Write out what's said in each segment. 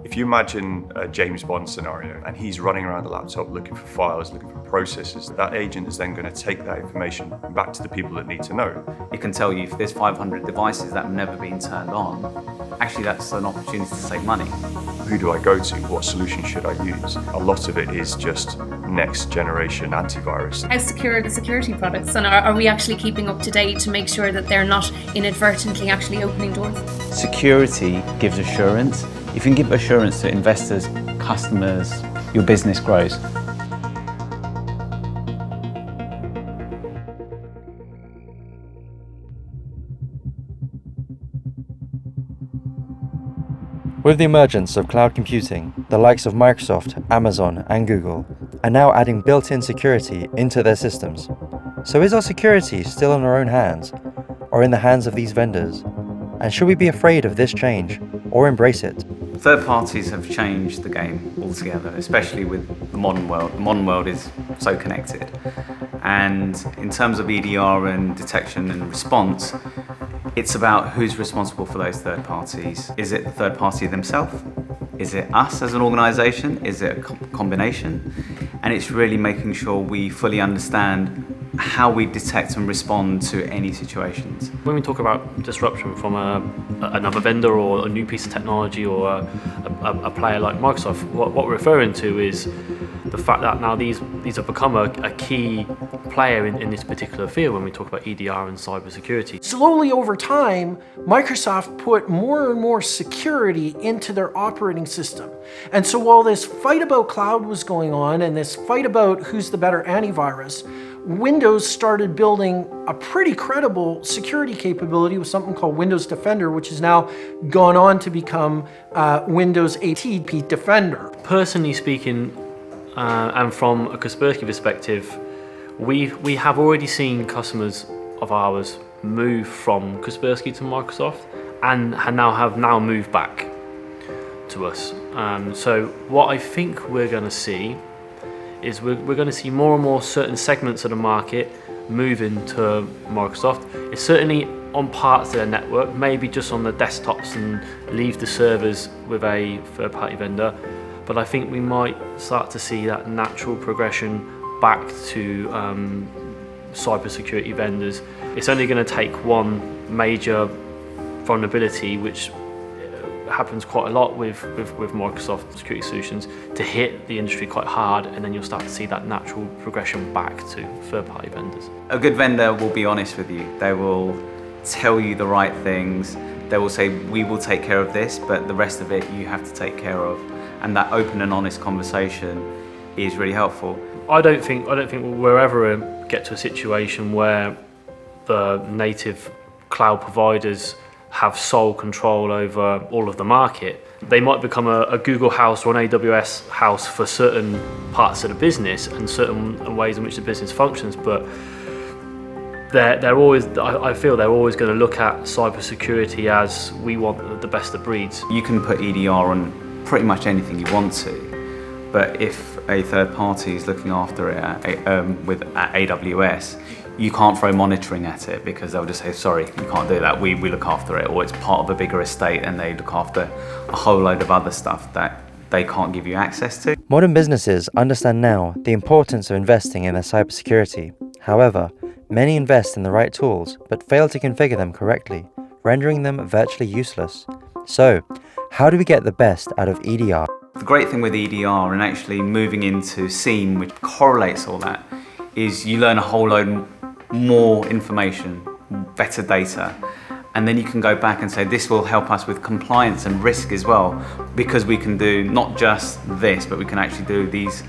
If you imagine a James Bond scenario and he's running around the laptop looking for files, looking for processes, that agent is then going to take that information back to the people that need to know. It can tell you if there's 500 devices that have never been turned on, actually that's an opportunity to save money. Who do I go to? What solution should I use? A lot of it is just next generation antivirus. How secure are the security products, and are we actually keeping up to date to make sure that they're not inadvertently actually opening doors? Security gives assurance. If you can give assurance to investors, customers, your business grows. With the emergence of cloud computing, the likes of Microsoft, Amazon, and Google are now adding built-in security into their systems. So is our security still in our own hands, or in the hands of these vendors? And should we be afraid of this change, or embrace it? Third parties have changed the game altogether, especially with the modern world. The modern world is so connected. And in terms of EDR and detection and response, it's about who's responsible for those third parties. Is it the third party themselves? Is it us as an organisation? Is it a combination? And it's really making sure we fully understand how we detect and respond to any situations. When we talk about disruption from another vendor or a new piece of technology or a player like Microsoft, what we're referring to is the fact that now these have become a key player in this particular field when we talk about EDR and cybersecurity. Slowly over time, Microsoft put more and more security into their operating system. And so while this fight about cloud was going on and this fight about who's the better antivirus, Windows started building a pretty credible security capability with something called Windows Defender, which has now gone on to become Windows ATP Defender. Personally speaking, and from a Kaspersky perspective, we have already seen customers of ours move from Kaspersky to Microsoft and have now moved back to us. So what I think we're going to see is we're going to see more and more certain segments of the market moving to Microsoft. It's certainly on parts of their network, maybe just on the desktops and leave the servers with a third-party vendor. But I think we might start to see that natural progression back to cybersecurity vendors. It's only going to take one major vulnerability, which happens quite a lot with Microsoft security solutions, to hit the industry quite hard, and then you'll start to see that natural progression back to third-party vendors. A good vendor will be honest with you. They will tell you the right things. They will say, we will take care of this, but the rest of it you have to take care of. And that open and honest conversation is really helpful. I don't think we'll ever get to a situation where the native cloud providers have sole control over all of the market. They might become a Google house or an AWS house for certain parts of the business and certain ways in which the business functions, but they're always, I feel they're always going to look at cybersecurity as we want the best of breeds. You can put EDR on pretty much anything you want to, but if a third party is looking after it at AWS, you can't throw monitoring at it because they'll just say, sorry, you can't do that, we look after it, or it's part of a bigger estate and they look after a whole load of other stuff that they can't give you access to. Modern businesses understand now the importance of investing in their cybersecurity. However, many invest in the right tools but fail to configure them correctly, rendering them virtually useless. So, how do we get the best out of EDR? The great thing with EDR and actually moving into SIEM, which correlates all that, is you learn a whole load more information, better data, and then you can go back and say this will help us with compliance and risk as well, because we can do not just this, but we can actually do these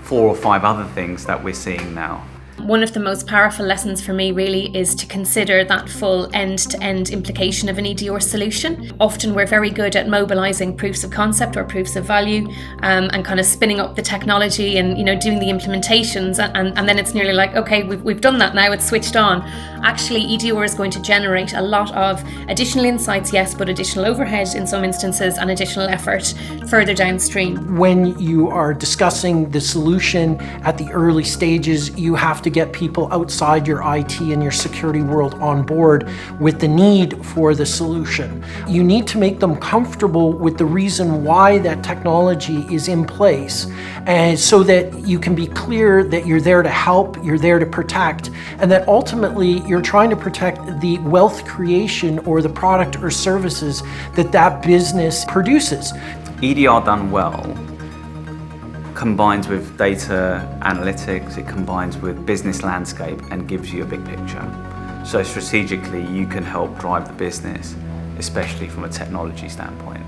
4 or 5 other things that we're seeing now. One of the most powerful lessons for me really is to consider that full end-to-end implication of an EDR solution. Often we're very good at mobilizing proofs of concept or proofs of value and kind of spinning up the technology and doing the implementations and then it's nearly like, okay, we've done that now, it's switched on. Actually, EDR is going to generate a lot of additional insights, yes, but additional overhead in some instances and additional effort further downstream. When you are discussing the solution at the early stages, you have have to get people outside your IT and your security world on board with the need for the solution. You need to make them comfortable with the reason why that technology is in place, and so that you can be clear that you're there to help, you're there to protect, and that ultimately you're trying to protect the wealth creation or the product or services that that business produces. EDR done well combines with data analytics, it combines with business landscape and gives you a big picture. So strategically you can help drive the business, especially from a technology standpoint.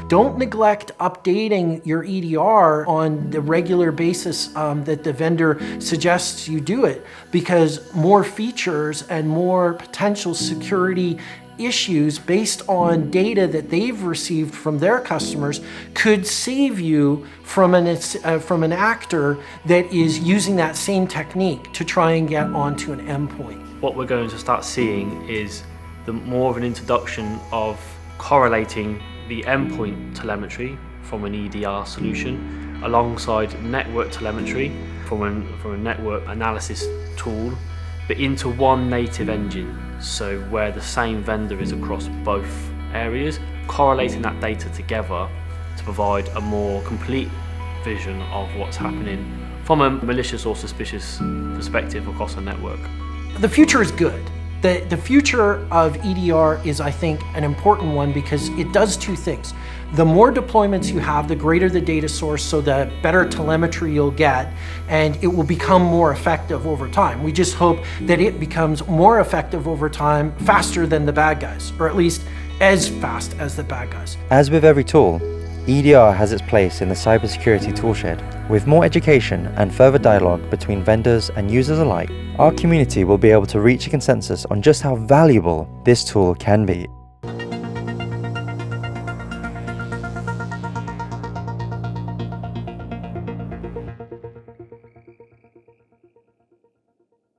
Don't neglect updating your EDR on the regular basis that the vendor suggests you do it, because more features and more potential security issues based on data that they've received from their customers could save you from an actor that is using that same technique to try and get onto an endpoint. What we're going to start seeing is more of an introduction of correlating the endpoint telemetry from an EDR solution alongside network telemetry from a network analysis tool, but into one native engine. So where the same vendor is across both areas, correlating that data together to provide a more complete vision of what's happening from a malicious or suspicious perspective across a network. The future is good. The future of EDR is, I think, an important one because it does two things. The more deployments you have, the greater the data source, so the better telemetry you'll get, and it will become more effective over time. We just hope that it becomes more effective over time, faster than the bad guys, or at least as fast as the bad guys. As with every tool, EDR has its place in the cybersecurity toolshed. With more education and further dialogue between vendors and users alike, our community will be able to reach a consensus on just how valuable this tool can be.